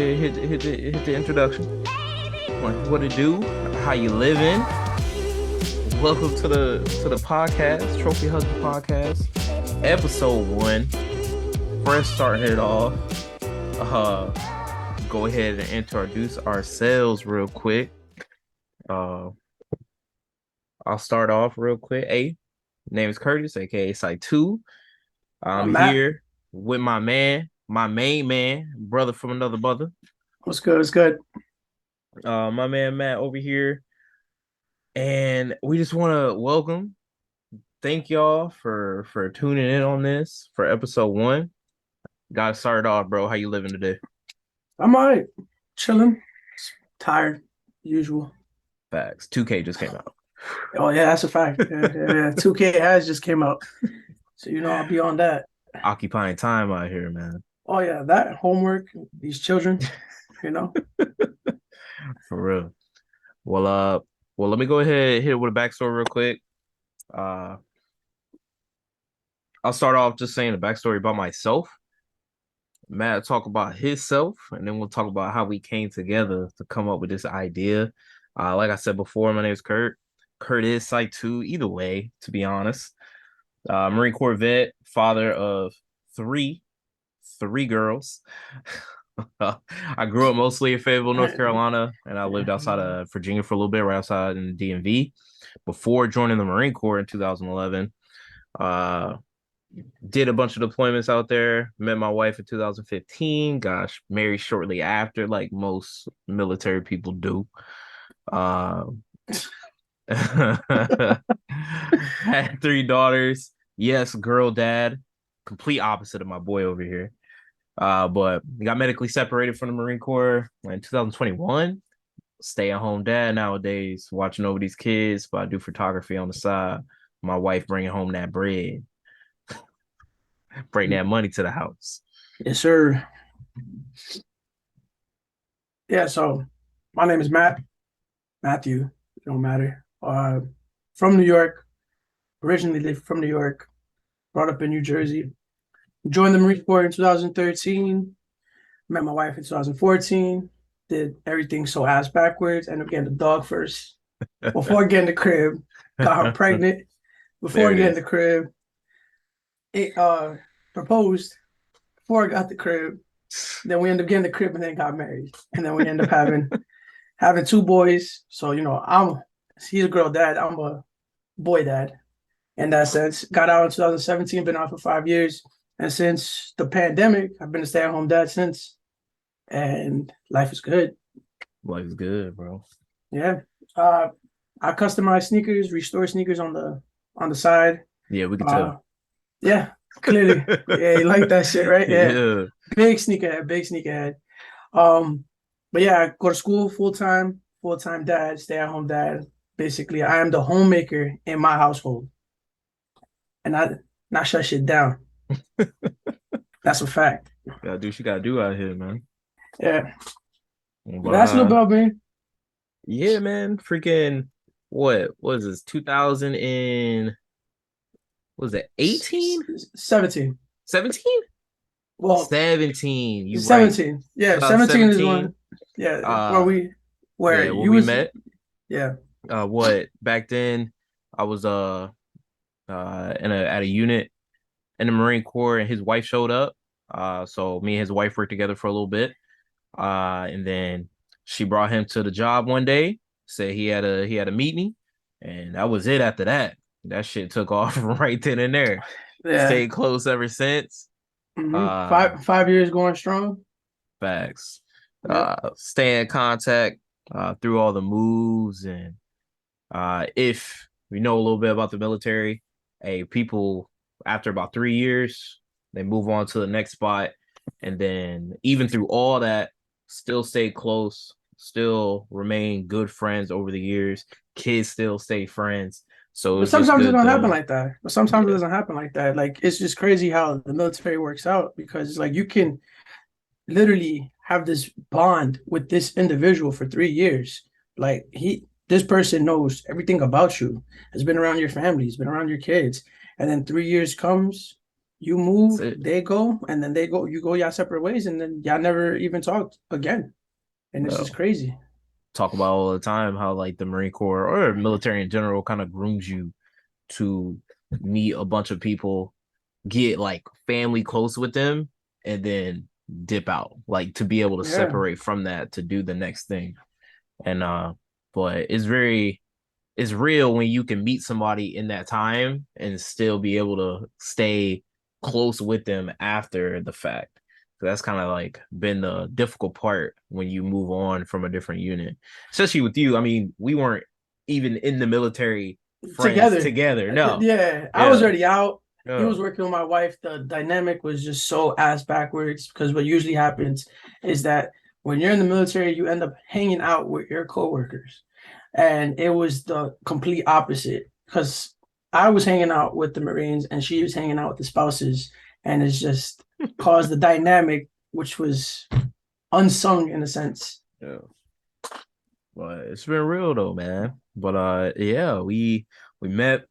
Hit the introduction. Like what it do? How you living? Welcome to the podcast, Trophy Husband Podcast, episode 1. Fresh starting it off. Go ahead and introduce ourselves real quick. I'll start off real quick. Hey, name is Curtis, aka Syi2. I'm Matt, here with my man, my main man, brother from another mother. what's good? What's good? My man Matt over here. And we just want to thank y'all for tuning in on this for episode 1. Got started off, bro. How you living today? I'm all right. Chilling. Tired. Usual. Facts. 2K just came out. Oh, yeah, that's a fact. Yeah. 2K has just came out. So, I'll be on that. Occupying time out here, man. Oh, yeah, that homework, these children, For real. Well, let me go ahead and hit it with a backstory real quick. I'll start off just saying a backstory about myself. Matt talk about himself, and then we'll talk about how we came together to come up with this idea. Like I said before, my name is Kurt. Kurt is Syi2, either way, to be honest. Marine Corps vet, father of three girls. I grew up mostly in Fayetteville, North Carolina, and I lived outside of Virginia for a little bit, right outside in the DMV. Before joining the Marine Corps in 2011, did a bunch of deployments out there. Met my wife in 2015. Gosh, married shortly after, like most military people do. Had 3 daughters. Yes, girl dad. Complete opposite of my boy over here. But got medically separated from the Marine Corps in 2021. Stay-at-home dad nowadays, watching over these kids, but I do photography on the side. My wife bringing home that bread, bring that money to the house. Yes, sir. Yeah, so my name is Matthew. It don't matter. From New York. Originally lived from New York. Brought up in New Jersey. Joined the Marine Corps in 2013. Met my wife in 2014. Did everything so ass backwards. Ended up getting the dog first. Before getting the crib, got her pregnant. Before getting the crib, it proposed before I got the crib. Then we ended up getting the crib and then got married. And then we ended up having 2 boys. So he's a girl dad. I'm a boy dad. In that sense, got out in 2017. Been out for 5 years. And since the pandemic, I've been a stay-at-home dad since, and life is good. Life is good, bro. Yeah. I customize sneakers, restore sneakers on the side. Yeah, we can tell. Yeah, clearly. Yeah, you like that shit, right? Yeah. Big sneakerhead. But yeah, I go to school full-time dad, stay-at-home dad. Basically, I am the homemaker in my household. And I not shut shit down. That's a fact. Gotta do what you gotta do out here, man. Yeah. But that's no about me. Yeah, man. Freaking what was this? 2000 and was it 18? 17. 17? Well, 17. You 17. Right. Yeah, 17 is one. Yeah, where you met. Yeah. What back then I was at a unit in the Marine Corps, and his wife showed up. So me and his wife worked together for a little bit. And then she brought him to the job one day, said he had a meeting, and that was it after that. That shit took off right then and there. Yeah. Stayed close ever since. Mm-hmm. 5 years going strong. Facts. Stay in contact through all the moves, and if we know a little bit about the military, people after about 3 years, they move on to the next spot. And then even through all that, still stay close, still remain good friends over the years. Kids still stay friends. So sometimes it don't happen like that. But sometimes it doesn't happen like that. Like, it's just crazy how the military works out, because it's like you can literally have this bond with this individual for 3 years. Like, this person knows everything about you, has been around your family, has been around your kids. And then 3 years comes, You That's move, it. they go, and then they go, you go y'all separate ways, and then y'all never even talked again. And it's just Well, crazy. talk about all the time how like the Marine Corps or military in general kind of grooms you to meet a bunch of people, get like family close with them, and then dip out. Like to be able to Yeah. separate from that to do the next thing. And but it's real when you can meet somebody in that time and still be able to stay close with them after the fact. So that's kind of like been the difficult part when you move on from a different unit, especially with you. I mean, we weren't even in the military friends Together. together. No, Yeah. I was yeah, already out. He was no, working with my wife. The dynamic was just so ass backwards because what usually happens is that when you're in the military, you end up hanging out with your coworkers. And it was the complete opposite because I was hanging out with the Marines and she was hanging out with the spouses. And it's just caused the dynamic, which was unsung in a sense. yeah. But it's been real though, man. But yeah, we met,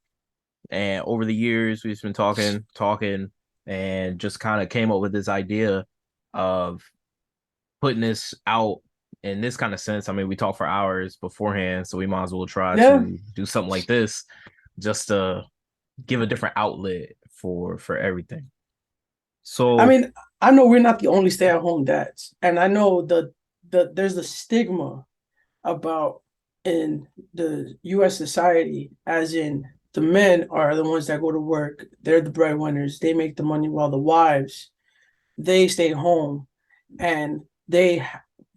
and over the years we've been talking, and just kind of came up with this idea of putting this out in this kind of sense. I mean, we talked for hours beforehand, so we might as well try Yeah. to do something like this just to give a different outlet for everything. I So mean, I know we're not the only stay-at-home dads, and I know there's the stigma about in the U.S. society, as in the men are the ones that go to work, they're the breadwinners, they make the money, while the wives they stay home and they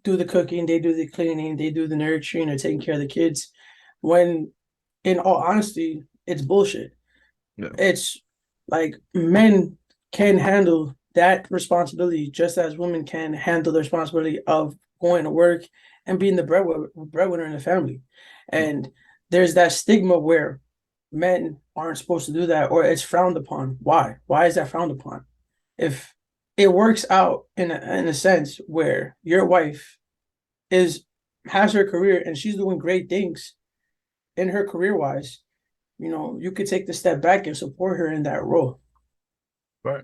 do the cooking, they do the cleaning, they do the nurturing or taking care of the kids. When, in all honesty, it's bullshit. yeah, It's like men can handle that responsibility just as women can handle the responsibility of going to work and being the breadwinner in the family. And there's that stigma where men aren't supposed to do that or it's frowned upon. Why? Why is that frowned upon? If it works out in a sense where your wife is has her career and she's doing great things in her career wise, you could take the step back and support her in that role. right.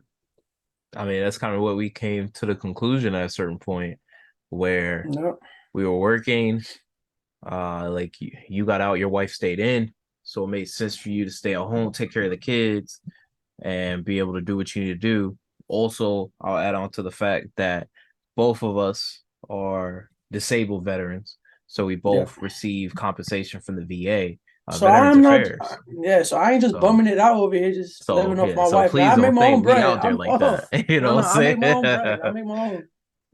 I mean, that's kind of what we came to the conclusion at a certain point where No, we were working. Like you got out, your wife stayed in, so it made sense for you to stay at home, take care of the kids, and be able to do what you need to do. Also, I'll add on to the fact that both of us are disabled veterans, so we yeah. both receive compensation from the VA, So Veterans I'm not, Affairs. yeah. So I ain't just So, bumming it out over here, just so living off yeah, my so wife. Like, please I make don't my own think we bread. out there I'm like oh that. You know no what no, I'm I make saying? my own bread. I make my own.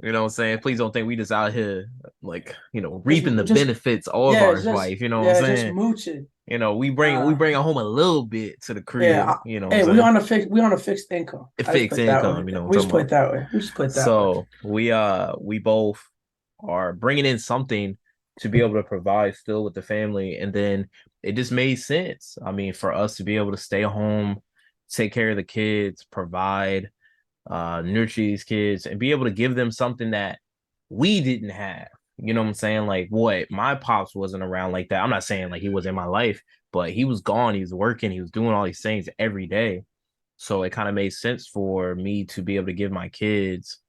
You know what I'm saying? Please don't think we just out here like, Just reaping the just benefits of yeah, our just life. You know what I'm yeah, just saying? mooching. We Nah, bring home a little bit to the yeah. crib, you know what I'm Hey, saying? we on a fixed income. It I just fixed put it that way. income, you know what We I'm just talking put it about. that way. We just put it that way. So we both are bringing in something to be able to provide still with the family, and then it just made sense. I mean, for us to be able to stay home, take care of the kids, provide, nurture these kids, and be able to give them something that we didn't have. You know what I'm saying? Like what my pops wasn't around like that. I'm not saying like he was in my life, but he was gone. He was working. He was doing all these things every day. So it kind of made sense for me to be able to give my kids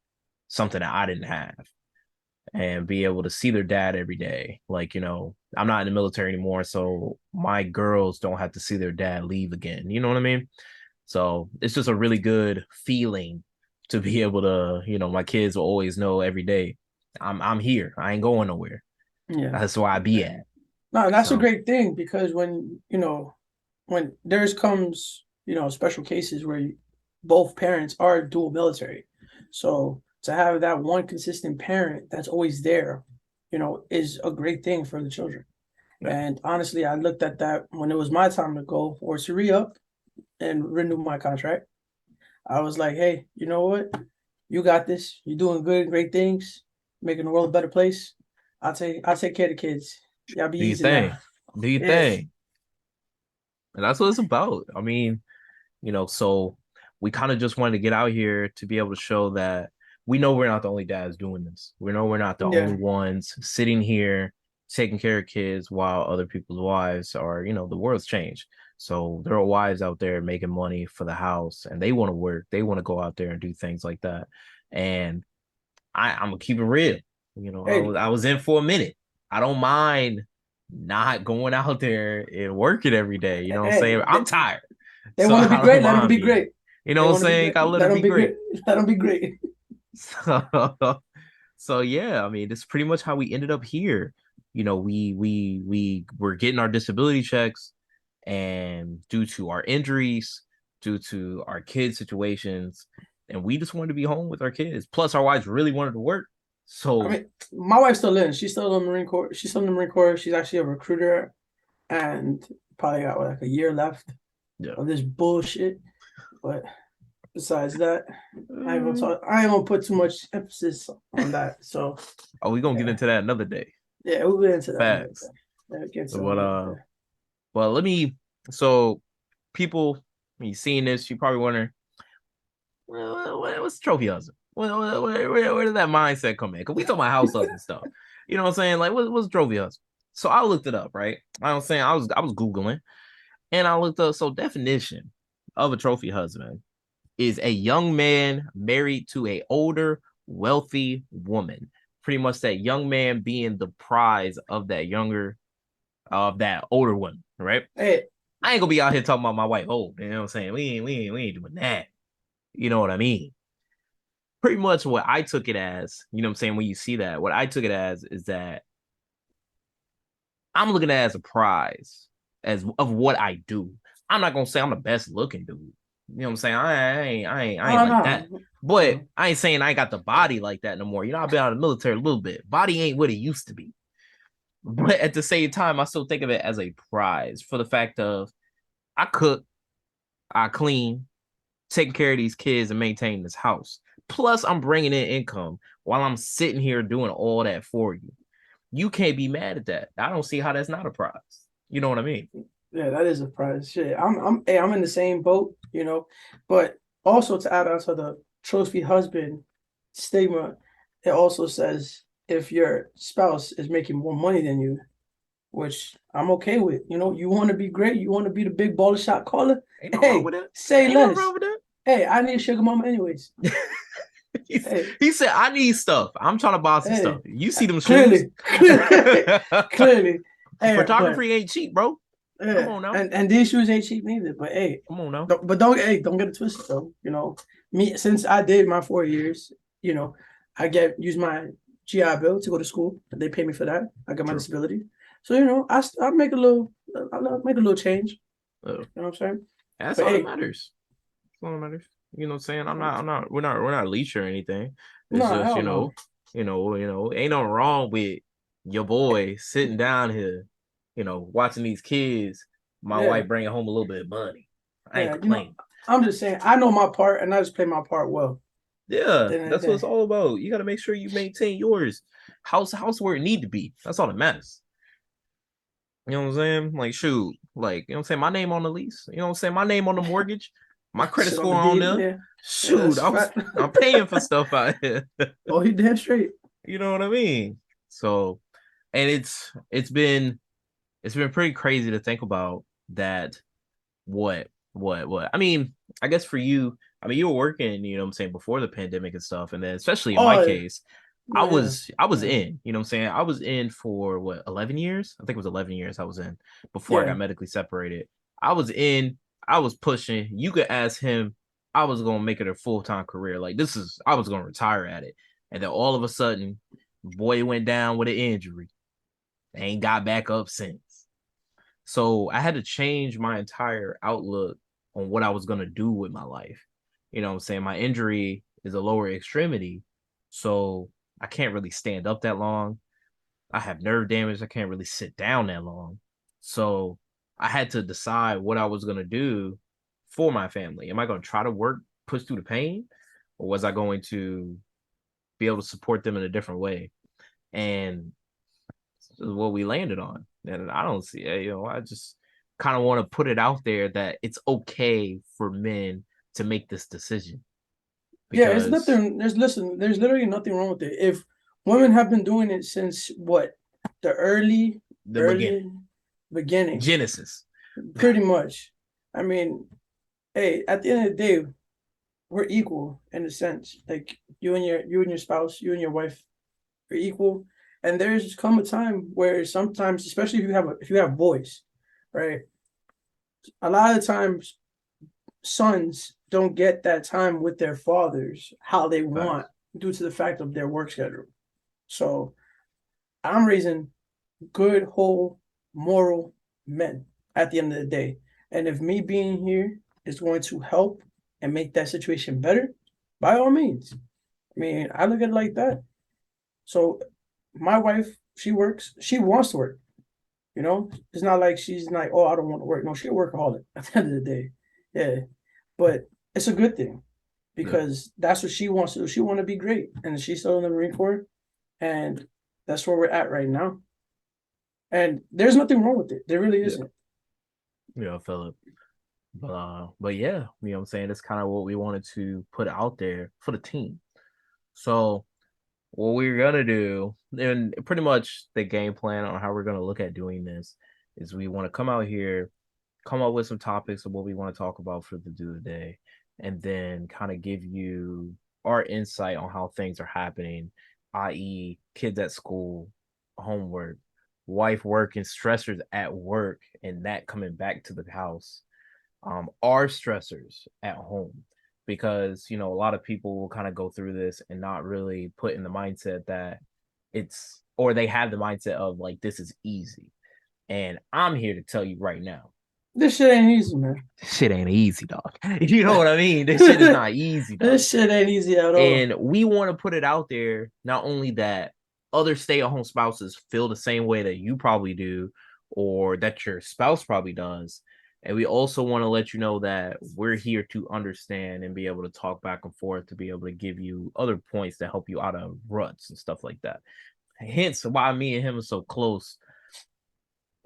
something that I didn't have and be able to see their dad every day. Like, I'm not in the military anymore, so my girls don't have to see their dad leave again. You know what I mean? So it's just a really good feeling to be able to, my kids will always know every day I'm here. I ain't going nowhere. Yeah. That's where I be at. No, that's a So great thing because when there's comes, special cases where both parents are dual military. So to have that one consistent parent that's always there, is a great thing for the children. yeah, And honestly, I looked at that when it was my time to go or to re-up and renew my contract. I was like, hey, you know what? You got this. You're doing good, great things, making the world a better place. I'll take care of the kids. Y'all be do your easy now. thing. Do your Yeah. thing. And that's what it's about. I mean, so we kind of just wanted to get out here to be able to show that we know we're not the only dads doing this. We know we're not the only Yeah. ones sitting here taking care of kids while other people's wives are, the world's changed. So there are wives out there making money for the house, and they want to work. They want to go out there and do things like that. And I'm gonna keep it real. Hey, I was in for a minute. I don't mind not going out there and working every day. You know what I'm hey, saying? I'm tired, they so want to be I don't great. Let them mind be being. great. You know They what I'm want to be saying? great. I let Let it them be be great. great. Let them be great. So, so yeah, I mean, that's pretty much how we ended up here. We were getting our disability checks, and due to our injuries, due to our kid situations, and we just wanted to be home with our kids. Plus, our wives really wanted to work. I So mean, my wife's still in. She's still in the Marine Corps. She's still in the Marine Corps. She's actually a recruiter, and probably got like a year left yeah. of this bullshit. But besides that, I ain't gonna Uh, talk. I ain't gonna put too much emphasis on that. So oh, we gonna get yeah, into that another day. yeah, we'll get into that another Facts. day. Yeah, we'll get into that But another day. well, let me. So people, when you seeing this, you probably wondering, well, what's trophy husband? Where did that mindset come in? Because we talk about house husband stuff. You know what I'm saying? Like, what's trophy husband? So I looked it up, right? I'm saying I was googling, and I looked up. So definition of a trophy husband is a young man married to a older, wealthy woman. Pretty much that young man being the prize of that older woman, right? Hey, I ain't gonna be out here talking about my wife old. You know what I'm saying? We ain't doing that. You know what I mean? Pretty much what I took it as, you know what I'm saying, when you see that, what I took it as is that I'm looking at it as a prize as of what I do. I'm not gonna say I'm the best looking dude. You know what I'm saying? I ain't oh like that. no, But no. I ain't saying I ain't got the body like that no more. I've been out of the military a little bit. Body ain't what it used to be. But at the same time, I still think of it as a prize for the fact of I cook, I clean, taking care of these kids and maintaining this house. Plus, I'm bringing in income while I'm sitting here doing all that for you. You can't be mad at that. I don't see how that's not a prize. You know what I mean? Yeah, that is a prize. Shit, hey, I'm in the same boat, But also to add on to the trophy husband stigma, it also says if your spouse is making more money than you, which I'm okay with. You want to be great, you want to be the big baller shot caller. Ain't no wrong Hey, with it. say Ain't nothing less. wrong with that. Hey, I need a sugar mama anyways. Hey, He said, I need stuff. I'm trying to buy some stuff. hey, You see them shoes? clearly, clearly, clearly. Hey, but Photography ain't cheap, bro. Come yeah, on now. and these shoes ain't cheap neither. But hey, Come on now. don't get it twisted though. Me since I did my 4 years, I use my GI Bill to go to school. They pay me for that. I got my True. disability, so I make a little change. Uh, You know what I'm saying? that's But all that hey, matters. That's all that matters. You know what I'm saying? We're not leech or anything. It's no, just, hell no. ain't nothing wrong with your boy sitting down here, watching these kids, my Yeah, wife bringing home a little bit of money. I ain't yeah. complaining. I'm just saying I know my part, and I just play my part well. At Yeah, the end of that's the what it's day. all about. You got to make sure you maintain yours. House where it need to be. That's all that matters. You know what I'm saying? Like, shoot, like, you know what I'm saying? My name on the lease. You know what I'm saying? My name on the mortgage. My credit Shit on score the on deed. there. Yeah, yeah. Shoot, That's a fact. I'm paying for stuff out here. Oh, he damn straight. You know what I mean? So, and it's been pretty crazy to think about that. What? I mean, I guess for you, I mean, you were working, you know what I'm saying, before the pandemic and stuff, and then especially in my Oh, case, I no, yeah, was I was yeah, in, you know what I'm saying? I was in for what, 11 years? I think it was 11 years I was in before I yeah. got medically separated. I was in, I was pushing. You could ask him, I was going to make it a full-time career. Like I was going to retire at it. And then all of a sudden, boy went down with an injury. Ain't got back up since. So I had to change my entire outlook on what I was going to do with my life. You know what I'm saying? My injury is a lower extremity. So I can't really stand up that long. I have nerve damage. I can't really sit down that long. So I had to decide what I was going to do for my family. Am I going to try to work, push through the pain, or was I going to be able to support them in a different way? And this is what we landed on. And I don't see it. I just kind of want to put it out there that it's okay for men to make this decision Yeah, it's because nothing. There's literally nothing wrong with it. If women have been doing it since what, the early, the beginning, early beginning. Genesis. Pretty much. I mean, hey, at the end of the day, we're equal in a sense. Like you and your spouse, you and your wife are equal. And there's come a time where sometimes, especially if you have boys, right? A lot of times sons don't get that time with their fathers how they want Facts. due to the fact of their work schedule. So I'm raising good, whole, moral men at the end of the day. And if me being here is going to help and make that situation better, by all means. I mean, I look at it like that. So my wife, she works, she wants to work. It's not like she's like, oh, I don't want to work. No, she's a workaholic at the end of the day. Yeah. But it's a good thing Yeah. because that's what she wants to do. She want to be great. And she's still in the Marine Corps. And that's where we're at right now. And there's nothing wrong with it. There really Yeah. isn't. Yeah, I feel it. But yeah, you know what I'm saying? That's kind of what we wanted to put out there for the team. So what we're gonna do, and pretty much the game plan on how we're gonna look at doing this is we want to come out here, come up with some topics of what we want to talk about for the do today, and then kind of give you our insight on how things are happening, i.e., kids at school, homework, wife working, stressors at work, and that coming back to the house, our stressors at home. Because a lot of people will kind of go through this and not really put in the mindset that it's, or they have the mindset of like this is easy. And I'm here to tell you right now, This shit ain't easy, man. this shit ain't easy, dog. You know what I mean? This shit is not easy, dog. This shit ain't easy at all. And we want to put it out there, not only that other stay-at-home spouses feel the same way that you probably do, or that your spouse probably does. And we also want to let you know that we're here to understand and be able to talk back and forth to be able to give you other points to help you out of ruts and stuff like that. Hence why me and him are so close,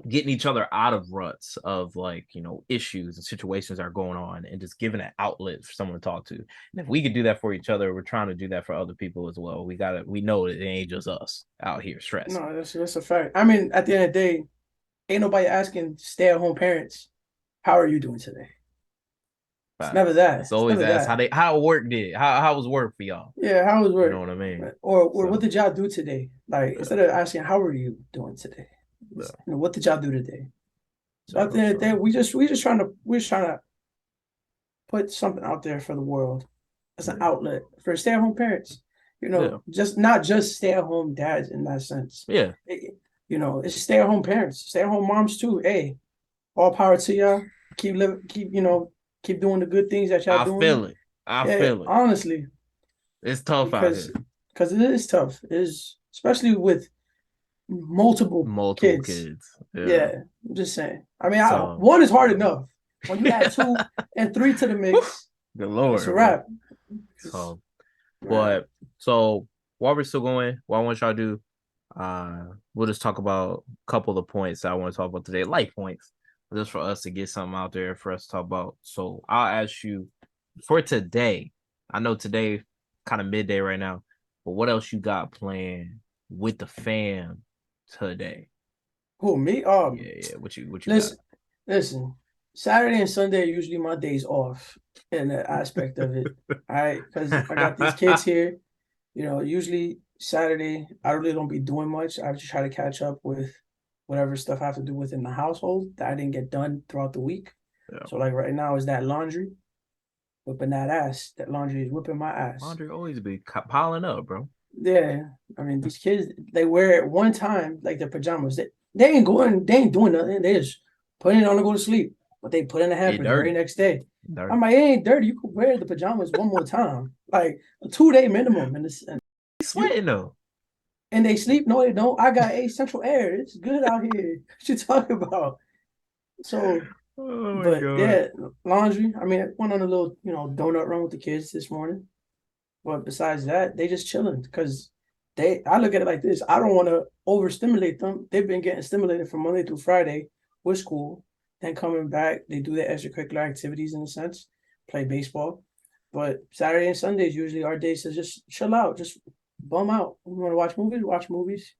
getting each other out of ruts of like issues and situations that are going on and just giving an outlet for someone to talk to. And if we could do that for each other, we're trying to do that for other people as well. We know that it ain't just us out here stressing. No, that's a fact. I mean, at the end of the day, ain't nobody asking stay-at-home parents, how are you doing today? It's never Facts. that. It's It's always never asked that. how work did, how was work for y'all. Yeah, how was You know work? what I mean? Or what So did y'all do today? Like yeah, instead of asking how are you doing today, yeah, what did y'all do today? So at yeah. the end of the day, So we're just trying to put something out there for the world as an yeah, outlet for stay-at-home parents. yeah, Just not just stay-at-home dads in that sense. yeah. It's stay-at-home parents, stay-at-home moms too. Hey, all power to y'all. Keep living, keep doing the good things that y'all I doing. feel it. I Yeah, feel it. honestly, It's tough out because here. because it is tough. It is especially with multiple Multiple kids. kids. Yeah. Yeah, I'm just saying. I mean, So one is hard enough. When you add two and three to the mix, good it's a lord, bro. wrap. It's, So, man, but so while we're still going, what I want y'all to do, we'll just talk about a couple of the points that I want to talk about today, life points, just for us to get something out there for us to talk about. So I'll ask you for today. I know today kind of midday right now, but what else you got planned with the fam today? who me? Yeah, yeah. What you got? Listen, listen. Saturday and Sunday are usually my days off in the aspect of it. All right, because I got these kids here. Usually Saturday, I really don't be doing much. I just try to catch up with whatever stuff I have to do within the household that I didn't get done throughout the week. Yeah. So like right now is that laundry, whipping that ass. That laundry is whipping my ass. Laundry always be piling up, bro. Yeah. I mean, these kids, they wear it one time, like their pajamas. They ain't doing nothing. They just putting it on to go to sleep. But they put in the It hamper the very dirty. next day. Dirty. I'm like, it ain't dirty. You could wear the pajamas one more time. Like a 2 day minimum. And He's you sweating though. and they sleep. No, they don't. I got a central air. It's good out here. What you talking about? So, Oh my but god. yeah, laundry. I mean, I went on a little, donut run with the kids this morning. But besides that, they just chilling because I look at it like this. I don't want to overstimulate them. They've been getting stimulated from Monday through Friday with school. Then coming back, they do their extracurricular activities in a sense, play baseball. But Saturday and Sunday is usually our days to just chill out, just bum out. We want to watch movies, watch movies.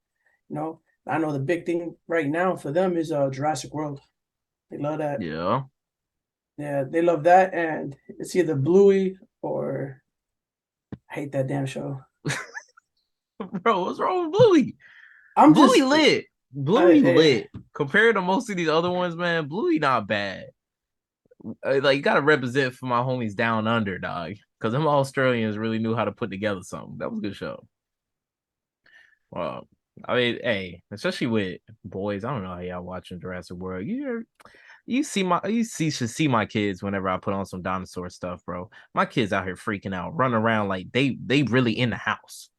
I know the big thing right now for them is Jurassic World. They love that. Yeah. Yeah, they love that, and it's either Bluey or I hate that damn show. Bro, what's wrong with Bluey? I'm Bluey just lit. I, Bluey lit. Compared to most of these other ones, man, Bluey not bad. Like you gotta represent for my homies down under, dog. Because them Australians really knew how to put together something. That was a good show. Well, I mean, hey, especially with boys, I don't know how y'all watching Jurassic World. You should see my kids whenever I put on some dinosaur stuff, bro. My kids out here freaking out, running around like they really in the house.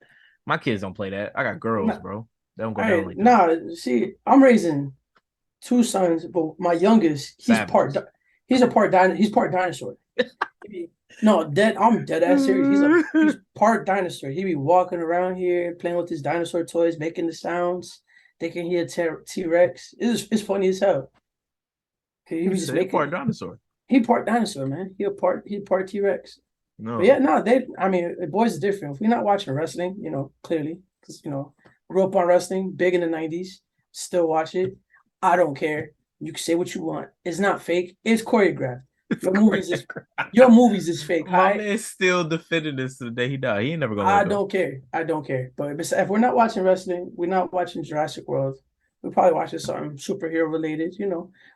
My kids don't play that. I got girls, nah, bro. They don't go down I like that. nah. See, I'm raising two sons, but my youngest, Savages. he's part dinosaur. No, I'm dead ass serious. He's part dinosaur. He be walking around here playing with his dinosaur toys, making the sounds. They can hear T Rex. It's funny as hell. He You be just say part making dinosaur. he part dinosaur, man. He part T Rex. But yeah, No. no, they. I mean, the boys is different. If we're not watching wrestling, clearly, because grew up on wrestling, big in the '90s, still watch it. I don't care. You can say what you want. It's not fake. It's choreographed. It's Your movies is choreographed. your movies is fake. My I man's still defending this to the day he died. He ain't never gonna let I go. don't care. I don't care. But if we're not watching wrestling, we're not watching Jurassic World. We're probably watching something superhero related,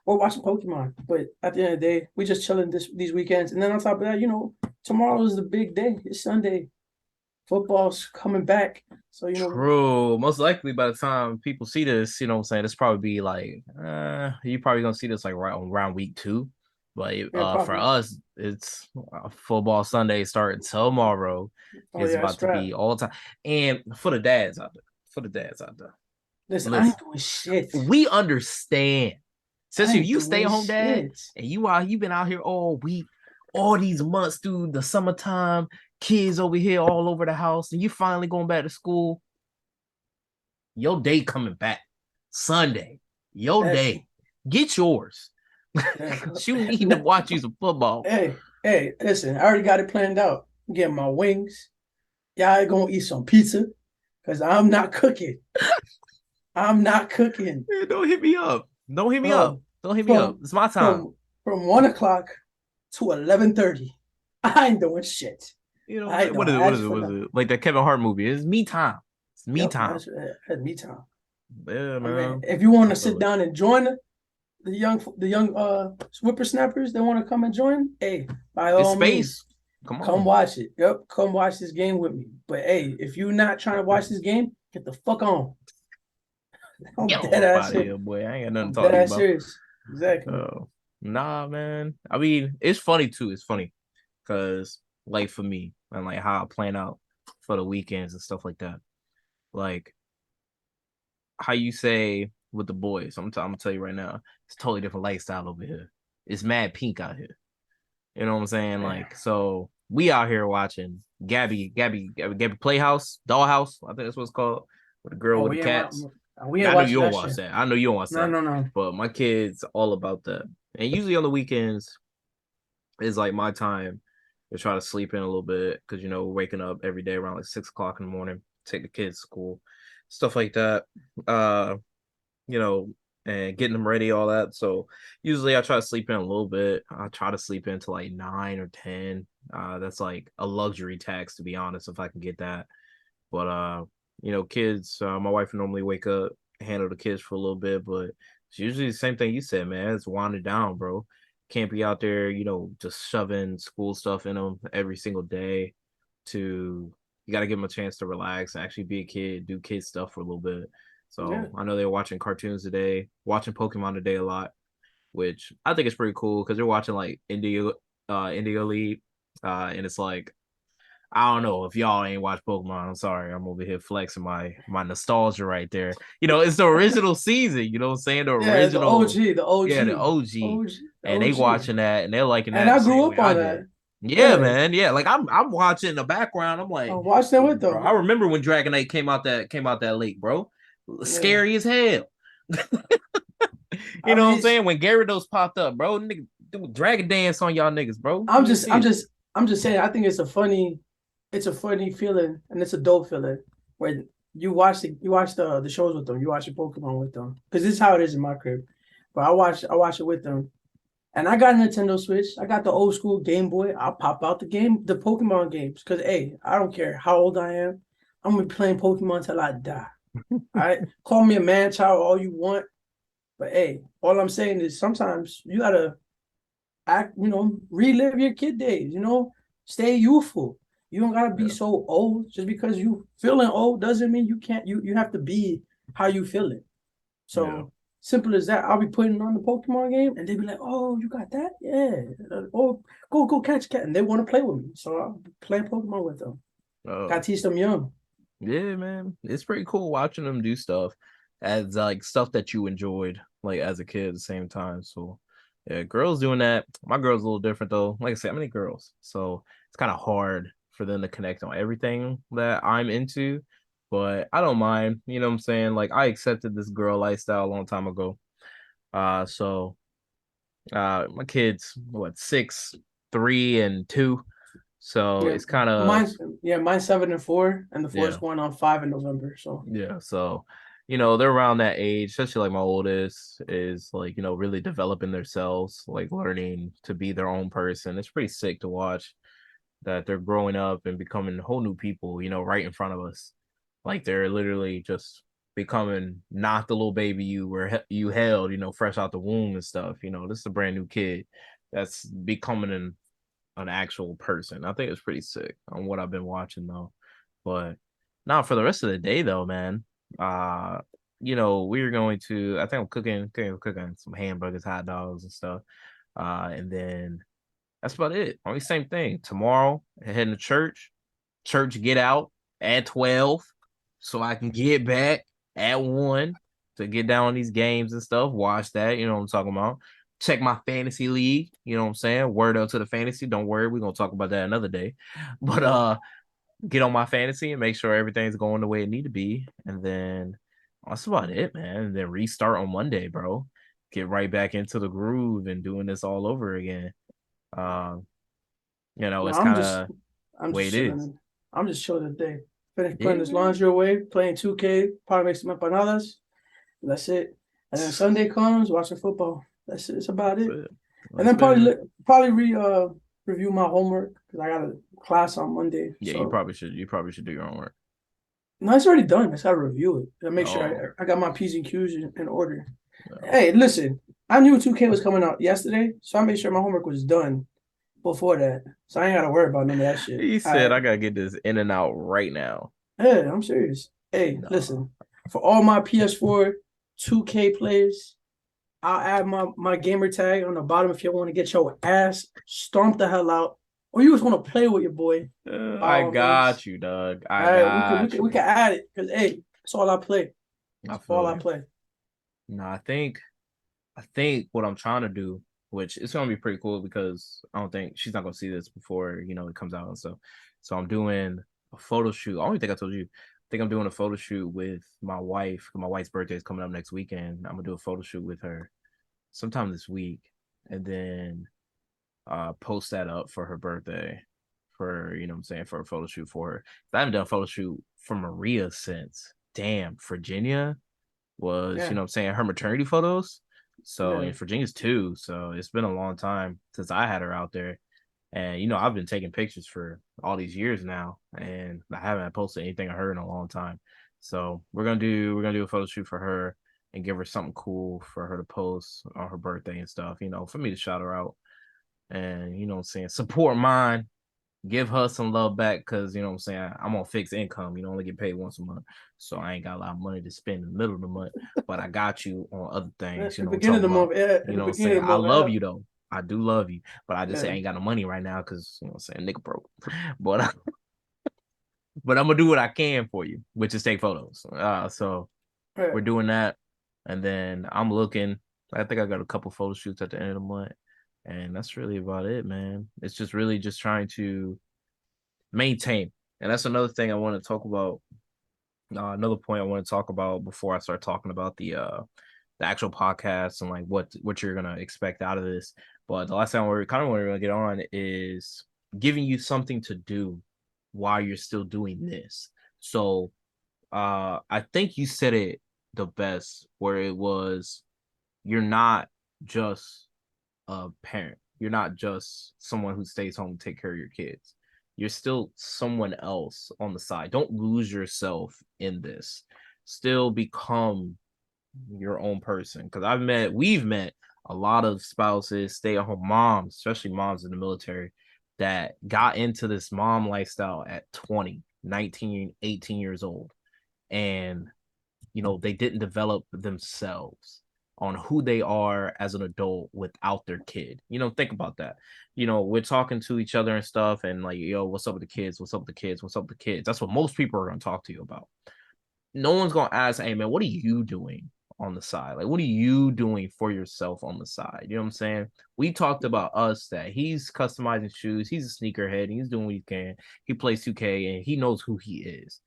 or watching Pokemon. But at the end of the day, we just chilling these weekends. And then on top of that, tomorrow is the big day. It's Sunday. Football's coming back. So, True. Most likely by the time people see this, you know what I'm saying, it's probably be like, you probably gonna see this like right on round week 2. But yeah, for probably. us, it's football Sunday starting tomorrow. Oh, It's yeah, about it's to right. be all time. And for the dads out there, for the dads out there, Listen, I listen, ain't doing shit. we understand. I Especially if ain't you stay doing at home dad shit. and you been out here all week, all these months through the summertime, kids over here all over the house, and you finally going back to school. Your day coming back Sunday. Your That, day. Get yours. yeah. You need to watch you some football. Hey, listen, I already got it planned out. I'm getting my wings. Y'all gonna eat some pizza because I'm not cooking. I'm not cooking, Man, don't hit me up. Don't hit me up. bro. Don't hit me up. From It's my time. from 1 o'clock to 11:30. I ain't doing shit. You know what I'm I saying? don't What is it? What is ask it? for What is nothing. it? Like that Kevin Hart movie. It's me time. It's me Yep, time. that's me time. Yeah, I mean, man. if you want I to sit feel it. down and join the young whippersnappers that want to come and join, hey, by It's all means, space. Come come on. watch it. Yep, come watch this game with me. But hey, if you're not trying to watch this game, get the fuck on. I'm Get dead up ass out of serious. here, boy. I ain't got nothing to I'm talk dead to you ass about. serious. Exactly. Nah, man. I mean, it's funny too. It's funny because, like, for me and like how I plan out for the weekends and stuff like that. Like, how you say with the boys. I'm gonna tell you right now, it's a totally different lifestyle over here. It's mad pink out here. You know what I'm saying? Yeah. Like, so we out here watching Gabby Playhouse, Dollhouse. I think that's what it's called. With the girl Oh, with the cats. we ain't I know you watching don't that watch shit. that. I know you don't watch No, that. no, no. But my kids all about that. And usually on the weekends is like my time to try to sleep in a little bit because waking up every day around like 6 o'clock in the morning, take the kids to school, stuff like that. Uh you know, and getting them ready, all that. So usually I try to sleep in a little bit. I try to sleep into like 9 or 10. That's like a luxury tax, to be honest, if I can get that. But kids, my wife normally wake up, handle the kids for a little bit, but it's usually the same thing you said, man. It's winding down, bro. Can't be out there, just shoving school stuff in them every single day. You got to give them a chance to relax and actually be a kid, do kid stuff for a little bit. Yeah, So I know they're watching cartoons today, watching Pokemon today a lot, which I think is pretty cool because they're watching like India League, and it's like I don't know if y'all ain't watched Pokemon. I'm sorry, I'm over here flexing my nostalgia right there. It's the original season. You know what I'm saying? The yeah. The original, OG, the yeah, the OG, OG, The and they OG. watching that and they're liking And that I the same grew way up I on did. that. Yeah, Yeah, man. Yeah, like I'm watching in the background. I'm I like, watched that with bro, I them. remember when Dragonite came out that late, bro. Yeah, Scary as hell. You I know what I'm mean, saying? When Gyarados popped up, bro, nigga, do a dragon dance on y'all niggas, bro. I'm You didn't just, see I'm it. just, I'm just saying. I think it's a funny feeling, and it's a dope feeling where you watch the shows with them, you watch the Pokemon with them, because this is how it is in my crib. but I watch it with them. And I got a Nintendo Switch. I got the old school Game Boy. I'll pop out the Pokemon games. Cause hey, I don't care how old I am. I'm gonna be playing Pokemon till I die. All right. Call me a man child all you want. But hey, all I'm saying is sometimes you gotta relive your kid days, stay youthful. You don't gotta be Yeah, so old. Just because you feeling old doesn't mean you can't you have to be how you feel it. yeah. So simple as that. I'll be putting on the Pokemon game and they be like, "Oh, you got that? Yeah. Oh, go catch cat." And they want to play with me. So I'll play Pokemon with them. Gotta Oh, teach them young. yeah, man. It's pretty cool watching them do stuff as like stuff that you enjoyed like as a kid at the same time. So yeah, girls doing that. My girl's a little different though. Like I said, how many girls? So it's kind of hard for them to connect on everything that I'm into. But I don't mind. You know what I'm saying? Like I accepted this girl lifestyle a long time ago. My kids, what, 6, 3, and 2. So Yeah. it's kind of Mine's 7 and 4, and the four is yeah. going on 5 in November. So Yeah, so they're around that age, especially like my oldest is like, really developing themselves, like learning to be their own person. It's pretty sick to watch that they're growing up and becoming whole new people, right in front of us. Like they're literally just becoming not the little baby you held, fresh out the womb and stuff. This is a brand new kid that's becoming an actual person. I think it's pretty sick on what I've been watching though. But now for the rest of the day though, man, uh, we're going to I think I'm cooking some hamburgers, hot dogs and stuff. And then that's about it. Only same thing. Tomorrow, heading to church. Church get out at 12 so I can get back at 1 to get down on these games and stuff. Watch that, you know what I'm talking about. Check my fantasy league, you know what I'm saying? Word up to the fantasy. Don't worry, we're gonna talk about that another day. But get on my fantasy and make sure everything's going the way it need to be. And then that's about it, man. And then restart on Monday, bro. Get right back into the groove and doing this all over again. Um, no, it's kind of I'm way just it is. chilling. I'm just chilling today. Finish putting Yeah, this man. laundry away, playing 2K, probably make some empanadas. That's it. And then That's Sunday comes, watching football. That's it. That's about it. it. And It's then probably been probably review my homework because I got a class on Monday. yeah, So you probably should do your homework. no, it's already done. I just gotta review it and make Oh, sure I got my P's and Q's in order. no. Hey, listen, I knew 2K was coming out yesterday, so I made sure my homework was done before that. So I ain't gotta worry about none of that shit. He All said right. I gotta get this in and out right now. Yeah, I'm serious. Hey, No. listen, for all my PS4 2K players, I'll add my gamer tag on the bottom if you want to get your ass stomped the hell out, or you just want to play with your boy. By I all means, got you, Doug. I all right, we could we got could we you. could add it because hey, that's all I play. I That's all feel I you. play. No, I think what I'm trying to do, which is gonna be pretty cool because I don't think she's not gonna see this before it comes out and stuff. So I'm doing a photo shoot. I don't think I told you. I think I'm doing a photo shoot with my wife. My wife's birthday is coming up next weekend. I'm gonna do a photo shoot with her sometime this week, and then post that up for her birthday for what I'm saying, for a photo shoot for her. I haven't done a photo shoot for Maria since Virginia was, Yeah, what I'm saying, her maternity photos. So, yeah. and Virginia's too. So it's been a long time since I had her out there. And, I've been taking pictures for all these years now. And I haven't posted anything of her in a long time. So we're gonna do a photo shoot for her and give her something cool for her to post on her birthday and stuff, for me to shout her out. And what I'm saying, support mine, give her some love back because what I'm saying, I'm on fixed income. Only get paid once a month, so I ain't got a lot of money to spend in the middle of the month. But I got you on other things. At the I'm beginning of talking the about. month, yeah. At You the know what I'm beginning saying. of the I month, love yeah. you though. I do love you, but I just say I Yeah. ain't got no money right now because I'm saying nigga broke. But but I'm gonna do what I can for you, which is take photos. So Yeah. we're doing that, and then I'm looking. I think I got a couple photo shoots at the end of the month, and that's really about it, man. It's just really just trying to maintain. And that's another thing I want to talk about. Another point I want to talk about before I start talking about the actual podcast and like what you're gonna expect out of this. But the last thing we're kind of want to get on is giving you something to do while you're still doing this. So I think you said it the best where it was you're not just a parent. You're not just someone who stays home to take care of your kids. You're still someone else on the side. Don't lose yourself in this. Still become your own person. Because we've met a lot of spouses, stay at home moms, especially moms in the military, that got into this mom lifestyle at 20, 19, 18 years old. And, they didn't develop themselves on who they are as an adult without their kid. Think about that. We're talking to each other and stuff, and like, yo, what's up with the kids? What's up with the kids? What's up with the kids? That's what most people are going to talk to you about. No one's gonna ask, hey man, what are you doing on the side? Like, what are you doing for yourself on the side? You know what I'm saying? We talked about us that he's customizing shoes, he's a sneakerhead, he's doing what he can. He plays 2K and he knows who he is.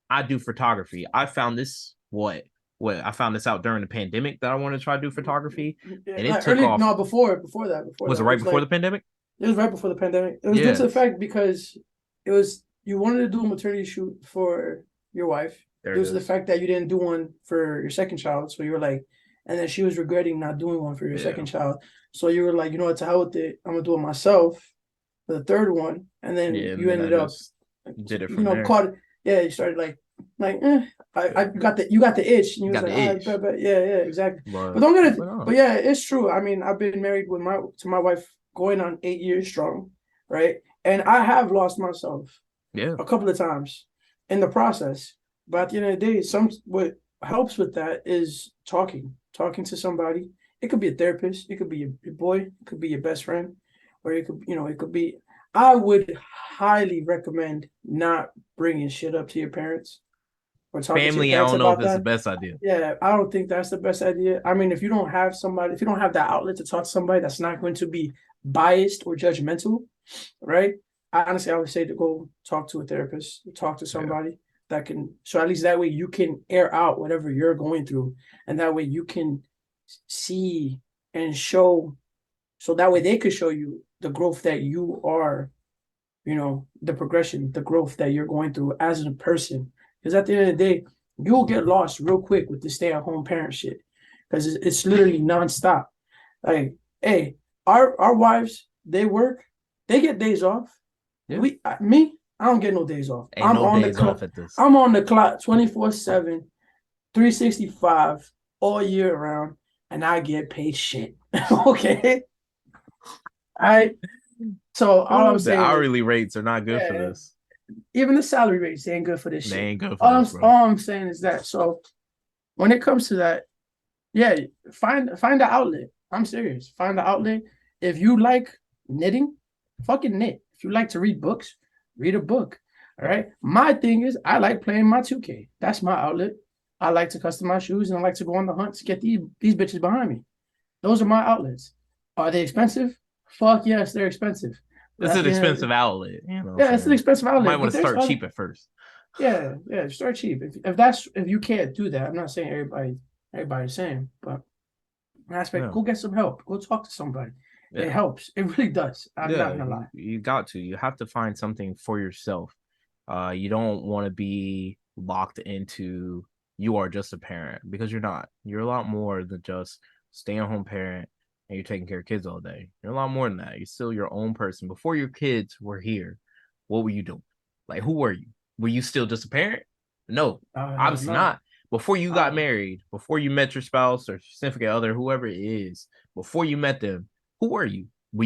I do photography. I found this I found this out during the pandemic that I wanted to try to do photography, Yeah, and it like took early, off. no, before Was it that, it right was before like the pandemic? it was right before the pandemic. It was due to the Yes. fact because it was you wanted to do a maternity shoot for your wife There it due to the is. fact that you didn't do one for your second child. So you were like, and then she was regretting not doing one for your Yeah. second child. So you were like, you know what, to hell with it. I'm gonna do it myself for the third one. And then Yeah. And you then I ended up, just did it from there. caught. Yeah, you started like, I got the you got the itch, and you was Got like, the I itch. bet, yeah, yeah, exactly. But But don't get it. but no. But yeah, it's true. I mean, I've been married with my wife going on 8 years strong, right? And I have lost myself Yeah. a couple of times in the process. But at the end of the day, what helps with that is talking to somebody. It could be a therapist, it could be your boy, it could be your best friend, or it could be. I would highly recommend not bringing shit up to your parents or talking to your Family, I parents don't know if about it's the that. best idea. Yeah, I don't think that's the best idea. I mean, if you don't have somebody, if you don't have that outlet to talk to somebody that's not going to be biased or judgmental, right? I would say to go talk to a therapist, talk to Yeah. somebody that can, so at least that way you can air out whatever you're going through. And that way you can see and show, so that way they could show you the growth that you are, the progression, the growth that you're going through as a person. Because at the end of the day, you'll get lost real quick with the stay-at-home parent shit. Because it's literally nonstop. Like, hey, our wives, they work, they get days off. Yeah. I don't get no days off. Ain't no days off at this. I'm on the clock 24/7, 365 all year round, and I get paid shit. Okay. I so all I'm The saying is, hourly rates are not good for yeah, this. even the salary rates ain't good for this They shit. ain't good for this, bro. All I'm saying is that. So when it comes to that, yeah, find the outlet. I'm serious. Find the outlet. If you like knitting, fucking knit. If you like to read books, read a book. All right. My thing is, I like playing my 2K. That's my outlet. I like to customize shoes and I like to go on the hunt to get these bitches behind me. Those are my outlets. Are they expensive? Fuck yes, they're expensive. But It's at an the end, expensive outlet, you know what I'm yeah, it's an saying? expensive Might outlet. want But to there's start other, cheap at first. yeah, yeah, start cheap. If you can't do that, I'm not saying everybody's saying, but aspect, Yeah. go get some help. Go talk to somebody. It Yeah. helps. It really does. I'm not Yeah. gonna You, lie. you got to. You have to find something for yourself. You don't want to be locked into you are just a parent because you're not. You're a lot more than just stay-at-home parent and you're taking care of kids all day. You're a lot more than that. You're still your own person. Before your kids were here, what were you doing? Like, who were you? Were you still just a parent? No, Hell obviously no. not. Before you got Uh, married, before you met your spouse or significant other, whoever it is, before you met them, who were you? Were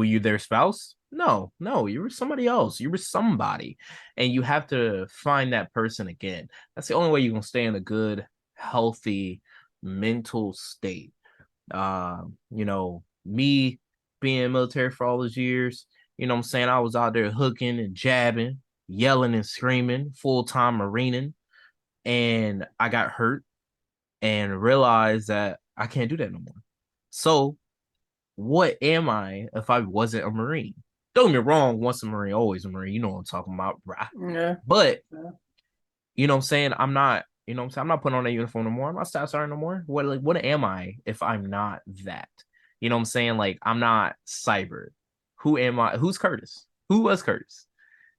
you their spouse? No, no, you were somebody else. You were somebody, and you have to find that person again. That's the only way you're gonna stay in a good, healthy mental state. Me being military for all those years, what I'm saying, I was out there hooking and jabbing, yelling and screaming, full time marining, and I got hurt and realized that I can't do that no more. So what am I if I wasn't a Marine? Don't get me wrong, once a Marine, always a Marine. You know what I'm talking about, bruh. yeah, But yeah. you know what I'm saying? I'm not, I'm not putting on a uniform no more. I'm not staff sergeant no more. What am I if I'm not that? You know what I'm saying? Like I'm not cyber. Who am I? Who's Curtis? Who was Curtis?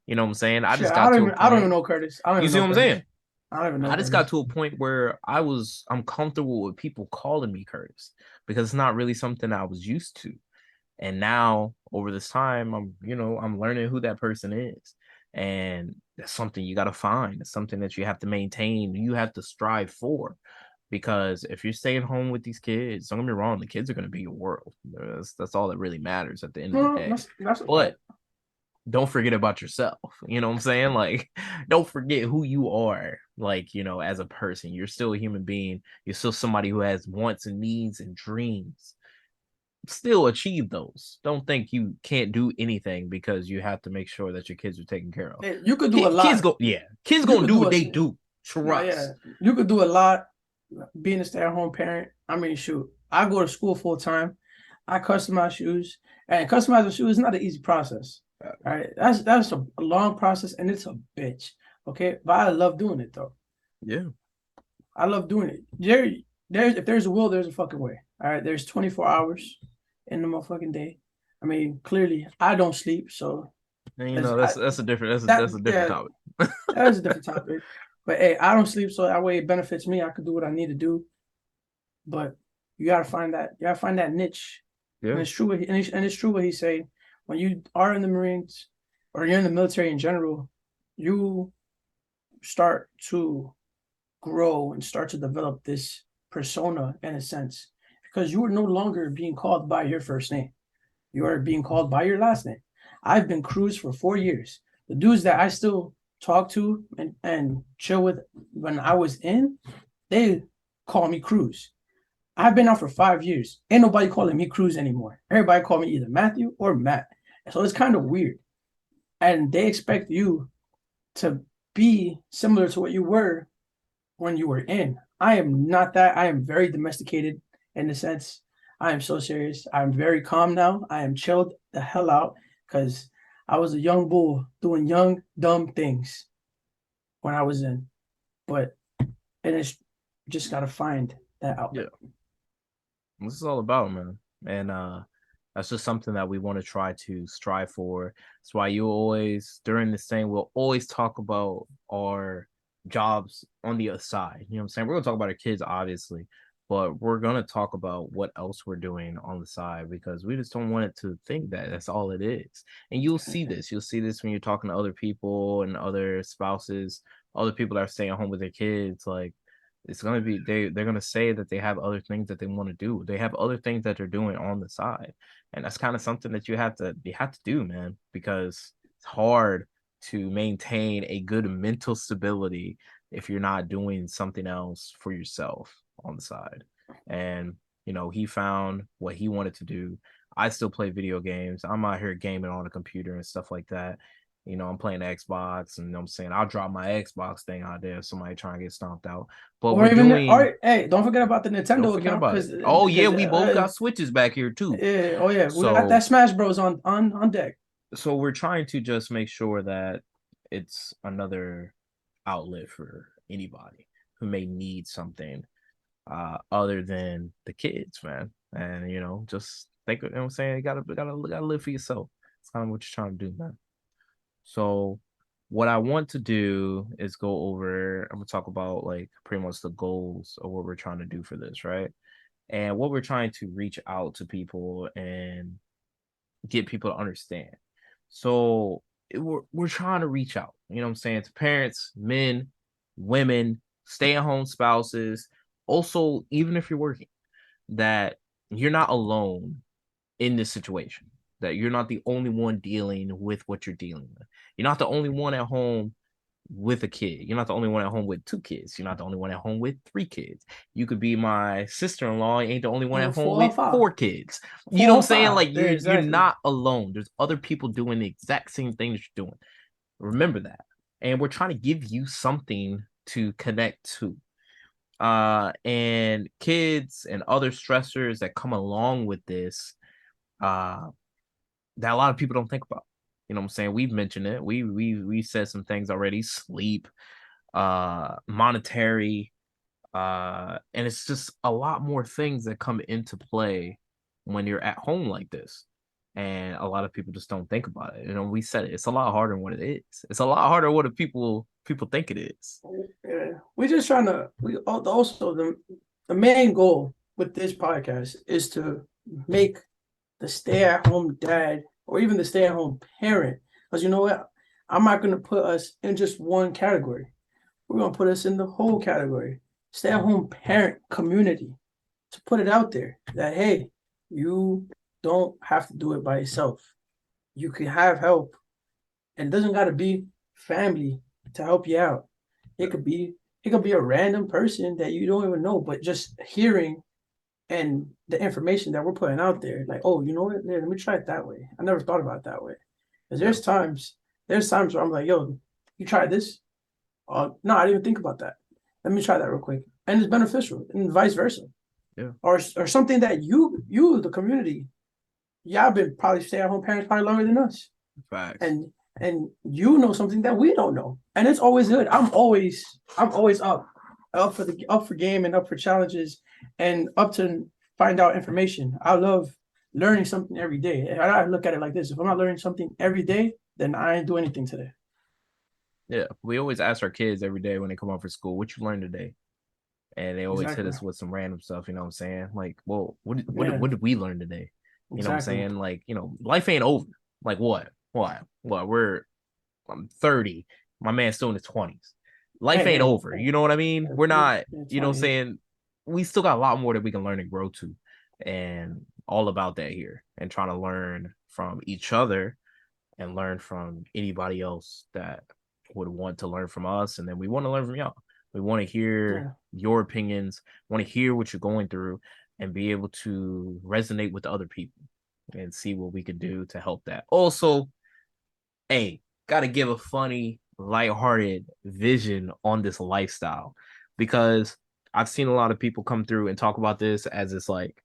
You know what I'm saying? I Shit, just got to a I don't even point. know Curtis. I don't You even see know what I'm Curtis. saying? I don't even know I what just that got is. to a point where I'm comfortable with people calling me Curtis because it's not really something I was used to. And now over this time, I'm learning who that person is. And that's something you got to find. It's something that you have to maintain. You have to strive for. Because if you're staying home with these kids, don't get me wrong, the kids are going to be your world. That's all that really matters at the end of the No, day. that's a But fact. don't forget about yourself. You know what I'm saying? Like, don't forget who you are, like, as a person. You're still a human being. You're still somebody who has wants and needs and dreams. Still achieve those. Don't think you can't do anything because you have to make sure that your kids are taken care of. Hey, you could do a Kids lot. go, yeah, kids You gonna could do do what a they do. no, yeah. Trust. You could do a lot being a stay-at-home parent. I mean, shoot, I go to school full time. I customize shoes, and customizing shoes is not an easy process. All right, that's a long process, and it's a bitch. Okay, but I love doing it though. Yeah. I love doing it. There's if there's a will, there's a fucking way. All right, there's 24 hours in the motherfucking day. I mean, clearly, I don't sleep, so And as that's I that's a different that that's a different yeah, topic. that is a different topic. But hey, I don't sleep, so that way it benefits me. I could do what I need to do. But you gotta find that niche. And Yeah. it's true and it's true what he's saying. When you are in the Marines or you're in the military in general, you start to grow and start to develop this persona in a sense because you are no longer being called by your first name. You are being called by your last name. I've been Cruz for 4 years. The dudes that I still talk to and chill with when I was in, they call me Cruz. I've been out for 5 years. Ain't nobody calling me Cruz anymore. Everybody call me either Matthew or Matt. So it's kind of weird. And they expect you to be similar to what you were when you were in. I am not that. I am very domesticated in the sense I am so serious. I'm very calm now. I am chilled the hell out because I was a young bull doing young, dumb things when I was in. But and it's just gotta find that outlet. Yeah. This is all about, man. And that's just something that we want to try to strive for. That's why you always during this thing we'll always talk about our jobs on the other side. You know what I'm saying? We're gonna talk about our kids, obviously, but we're gonna talk about what else we're doing on the side because we just don't want it to think that that's all it is. And you'll see this. You'll see this when you're talking to other people and other spouses, other people that are staying home with their kids, like it's gonna be they're gonna say that they have other things that they want to do. They have other things that they're doing on the side, and that's kind of something that you have to do, man, because it's hard to maintain a good mental stability if you're not doing something else for yourself on the side. And he found what he wanted to do. I still play video games. I'm out here gaming on a computer and stuff like that. I'm playing Xbox, and I'm saying I'll drop my Xbox thing out there if somebody trying to get stomped out. But Or we're even doing. or hey, don't forget about the Don't Nintendo forget account about it. Oh yeah, we both got switches back here too. oh yeah, we got that So Smash Bros on deck. so we're trying to just make sure that it's another outlet for anybody who may need something other than the kids, man. And just think, what I'm saying, you gotta live for yourself. It's kind of what you're trying to do, man. So what I want to do is go over, I'm gonna talk about like pretty much the goals of what we're trying to do for this, right? And what we're trying to reach out to people and get people to understand. So we're trying to reach out, you know what I'm saying, to parents, men, women, stay-at-home spouses, also even if you're working, that you're not alone in this situation, that you're not the only one dealing with what you're dealing with. You're not the only one at home with a kid. You're not the only one at home with two kids. You're not the only one at home with three kids. You could be my sister-in-law, ain't the only one at home Four or with five. four kids. You know what Four I'm or saying? five. Like Yeah, you're exactly. not alone. There's other people doing the exact same thing that you're doing. Remember that. And we're trying to give you something to connect to. And kids and other stressors that come along with this, uh, that a lot of people don't think about. You know what I'm saying? We've mentioned it. We said some things already. Sleep, monetary, and it's just a lot more things that come into play when you're at home like this. And a lot of people just don't think about it. We said it. It's a lot harder than what it is. It's a lot harder what people people think it is. Yeah. We're just trying to. We also the main goal with this podcast is to make the stay-at-home dad or even the stay-at-home parent. Because you know what? I'm not going to put us in just one category. We're going to put us in the whole category. Stay-at-home parent community to put it out there that, hey, you don't have to do it by yourself. You can have help. And it doesn't got to be family to help you out. It could be it could be a random person that you don't even know, but just hearing and the information that we're putting out there, like, oh, you know what? Yeah, let me try it that way. I never thought about it that way. Because Yeah, there's times where I'm like, yo, you tried this? No, I didn't even think about that. Let me try that real quick. And it's beneficial, and vice versa. yeah, Or something that the community, y'all been probably stay at home parents probably longer than us. facts. And you know something that we don't know. And it's always good. I'm always up for game and up for challenges and up to find out information. I love learning something every day. And I look at it like this. If I'm not learning something every day, then I ain't do anything today. Yeah, we always ask our kids every day when they come home from school, "What you learned today?" And they always hit Exactly. us with some random stuff. You know what I'm saying? Like, well, Yeah, what did we learn today? You know what I'm exactly. saying? Like, life ain't over. Like what? What? I'm 30. My man's still in his 20s. Life Hey, ain't hey, over. You know what I mean? We're hey, not, it's you know what I'm funny. saying? We still got a lot more that we can learn and grow to. And all about that here. And trying to learn from each other and learn from anybody else that would want to learn from us. And then we want to learn from y'all. We want to hear Yeah, your opinions, want to hear what you're going through, and be able to resonate with other people and see what we could do to help that. Also, hey, got to give a funny, lighthearted vision on this lifestyle because I've seen a lot of people come through and talk about this as it's like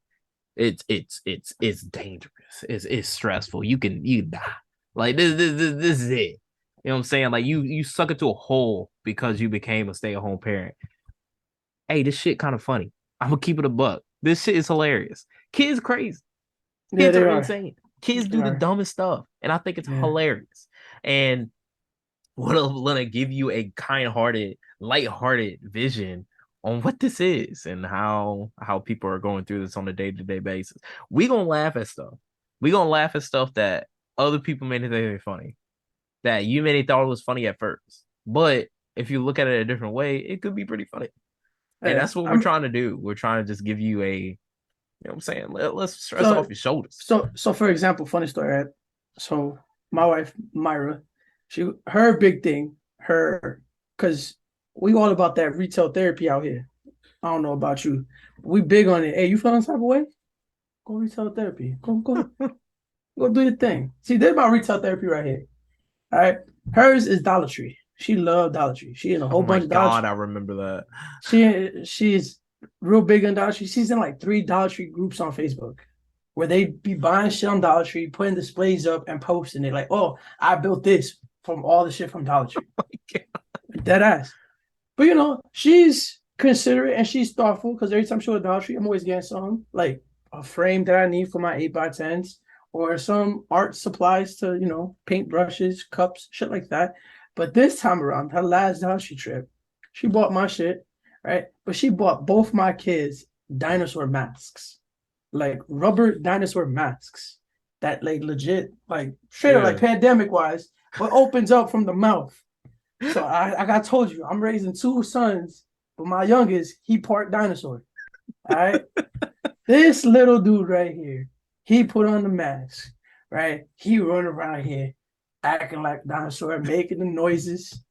it's dangerous. It's stressful. You die. Like this is it. You know what I'm saying? Like you suck into a hole because you became a stay-at-home parent. Hey, this shit kind of funny. I'm gonna keep it a buck. This shit is hilarious. Kids crazy. yeah, Kids they are are. insane. Kids They do the are. dumbest stuff, and I think it's Yeah, hilarious. And want to give you a kind-hearted, light-hearted vision on what this is and how people are going through this on a day-to-day basis. We gonna laugh at stuff. We gonna laugh at stuff that other people may think funny, that you may thought it was funny at first, but if you look at it a different way, it could be pretty funny. And yeah. that's what we're I'm trying to do. We're trying to just give you a, you know what I'm saying? Let's stress so off your shoulders. so for example, funny story, right? So my wife Myra, her big thing, her because we all about that retail therapy out here. I don't know about you. We big on it. Hey, you feeling some type of way? Go retail therapy. Go do your thing. See, there's my retail therapy right here. All right. Hers is Dollar Tree. She loved Dollar Tree. She in a Oh whole my bunch of Dollar God, Tree. I remember that. She's real big on Dollar Tree. She's in like 3 Dollar Tree groups on Facebook where they be buying shit on Dollar Tree, putting displays up and posting it like, oh, I built this from all the shit from Dollar Tree. Dead ass. But she's considerate and she's thoughtful because every time she goes to Dollar Tree, I'm always getting something like a frame that I need for my 8x10s or some art supplies to, paint brushes, cups, shit like that. But this time around, her last Dollar Tree trip, she bought my shit, right? But she bought both my kids dinosaur masks, like rubber dinosaur masks that like legit, like straight up like Yeah. pandemic wise, but opens up from the mouth. So like I told you, I'm raising 2 sons, but my youngest, he part dinosaur. All right. This little dude right here, he put on the mask, right? He run around here acting like a dinosaur, making the noises,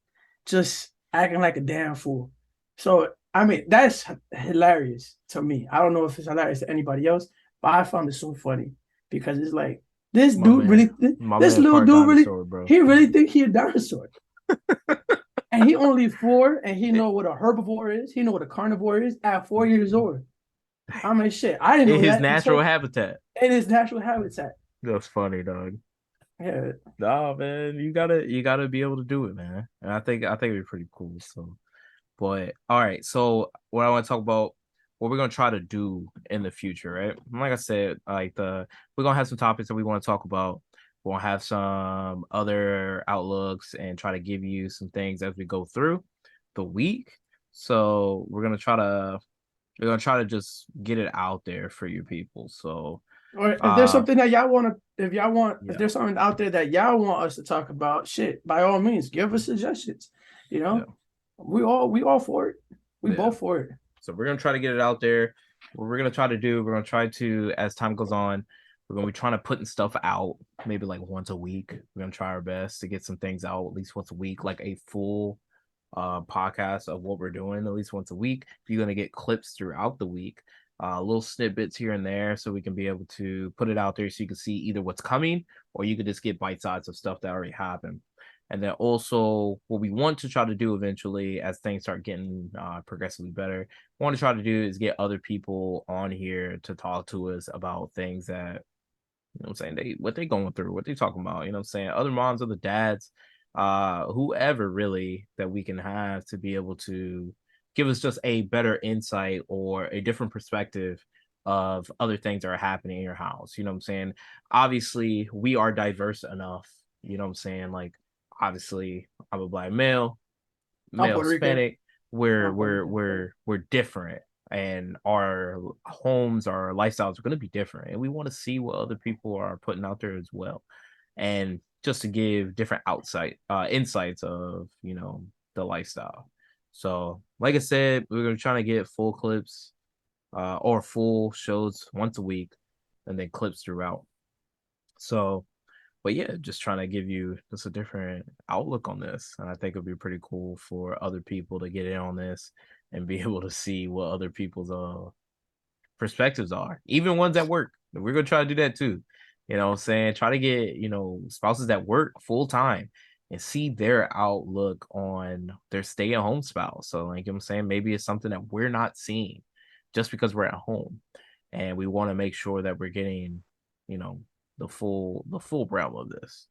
just acting like a damn fool. So I mean, that's hilarious to me. I don't know if it's hilarious to anybody else, but I found it so funny because it's like this My dude man. really, My this man little part dude really, dinosaur, bro. he really think he a dinosaur. And he only 4, and he know what a herbivore is. He know what a carnivore is at 4 years old. I mean, shit, I didn't In know his that natural until habitat. in his natural habitat. That's funny, dog. Yeah, Nah, man, you gotta be able to do it, man. And I think it'd be pretty cool. So, but all right. So, what I want to talk about, what we're gonna try to do in the future, right? Like I said, like we're gonna have some topics that we want to talk about. We'll have some other outlooks and try to give you some things as we go through the week. So we're gonna try to just get it out there for you people. So Or if there's uh something that y'all want to, if yeah, there's something out there that y'all want us to talk about, shit, by all means, give us suggestions. You yeah, know, we all for it. We yeah. both for it. So we're gonna try to get it out there. What we're gonna try to do, we're gonna try to, as time goes on, we're gonna be trying to putting stuff out maybe like once a week. We're gonna try our best to get some things out at least once a week, like a full podcast of what we're doing at least once a week. You're gonna get clips throughout the week, little snippets here and there, so we can be able to put it out there so you can see either what's coming or you could just get bite sides of stuff that already happened. And then also, what we want to try to do eventually, as things start getting progressively better, want to try to do is get other people on here to talk to us about things that, you know what I'm saying, what they going through, what they talking about, you know what I'm saying, other moms, other dads, whoever really that we can have to be able to give us just a better insight or a different perspective of other things that are happening in your house. You know what I'm saying? Obviously, we are diverse enough, you know what I'm saying? Like, obviously, I'm a black male, I'm male Puerto Rican. Hispanic. We're I'm Puerto we're Rican. we're we're different, and our homes, our lifestyles are going to be different, and we want to see what other people are putting out there as well, and just to give different outside insights of, you know, the lifestyle. So, like I said, we're gonna try to get full clips or full shows once a week, and then clips throughout. So but yeah, just trying to give you just a different outlook on this. And I think it'd be pretty cool for other people to get in on this and be able to see what other people's perspectives are, even ones at work. We're gonna try to do that too. You know what I'm saying? Try to get, you know, spouses that work full time and see their outlook on their stay at home spouse. So, like I'm saying, maybe it's something that we're not seeing just because we're at home. And we want to make sure that we're getting, you know, the full realm of this.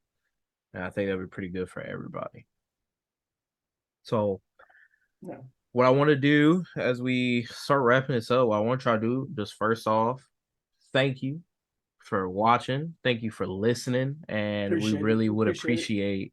And I think that'd be pretty good for everybody. So Yeah. what I want to do as we start wrapping this up, what I want to try to do just first off, thank you for watching. Thank you for listening. And we Appreciate it. really would Appreciate it.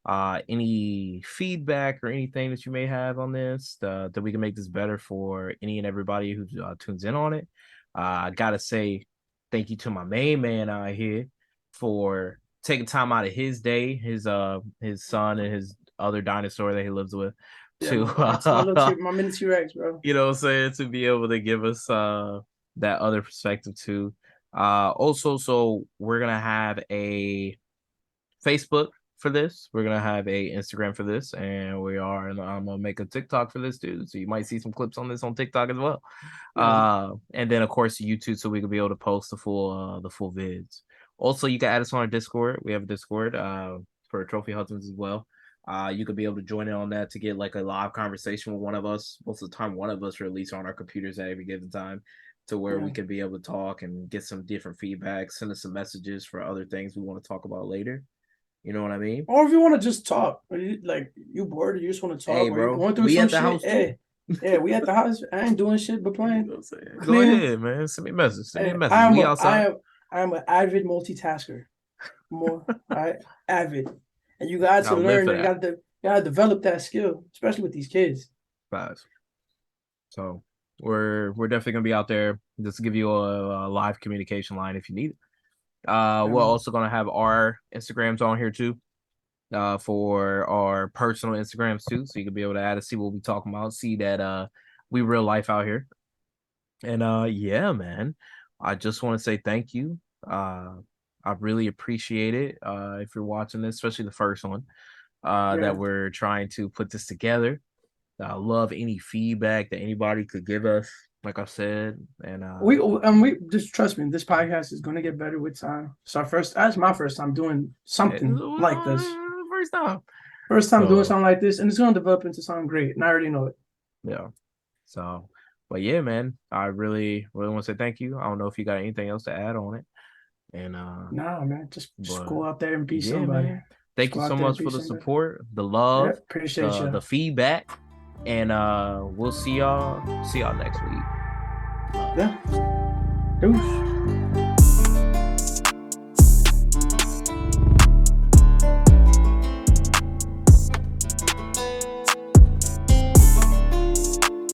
appreciate any feedback or anything that you may have on this, that we can make this better for any and everybody who tunes in on it. I gotta say thank you to my main man out here for taking time out of his day, his son and his other dinosaur that he lives with Yeah, to my little my mini T-Rex, bro. you know what I'm saying, to be able to give us that other perspective too. Also, so we're gonna have a Facebook for this. We're gonna have a Instagram for this, and I'm gonna make a TikTok for this too. So you might see some clips on this on TikTok as well. Yeah. And then of course YouTube, so we can be able to post the full vids. Also, you can add us on our Discord. We have a Discord for Trophy Husbands as well. You could be able to join in on that to get like a live conversation with one of us. Most of the time, one of us are at least on our computers at every given time, to where we Yeah. could be able to talk and get some different feedback, send us some messages for other things we want to talk about later. You know what I mean? Or if you want to just talk, or like you bored, or you just want to Hey, talk, or you're bro, going through we some at the shit. house too. Hey, yeah, we at the house. I ain't doing shit but You playing. know what I'm saying? Go Cleaning. ahead, man. Send me a message. Send me a Hey, message. We outside. I am an avid multitasker. More, right? Avid, and you got to I'll live learn. for You that. got to develop that skill, especially with these kids. Guys. So we're definitely gonna be out there just to give you a live communication line if you need it. Yeah, We're man. also gonna have our Instagrams on here too. For our personal Instagrams too. So you can be able to add and see what we talking about, see that we real life out here. And yeah, man. I just want to say thank you. I really appreciate it. If you're watching this, especially the first one, Yeah. that we're trying to put this together. I love any feedback that anybody could give us, like I said. And We just trust me. This podcast is gonna get better with time. So that's my first time doing yeah, this something like this. was first time. First time doing So something like this, and it's gonna develop into something great. And I already know it. yeah. So, but yeah, man, I really, really want to say thank you. I don't know if you got anything else to add on it. And Nah, man, just but go out there and be yeah, somebody. man. Just Thank you go so out there and much be for the somebody. support, the Yeah, love, appreciate the you. feedback. And we'll see y'all next week. Love. Yeah, deuce.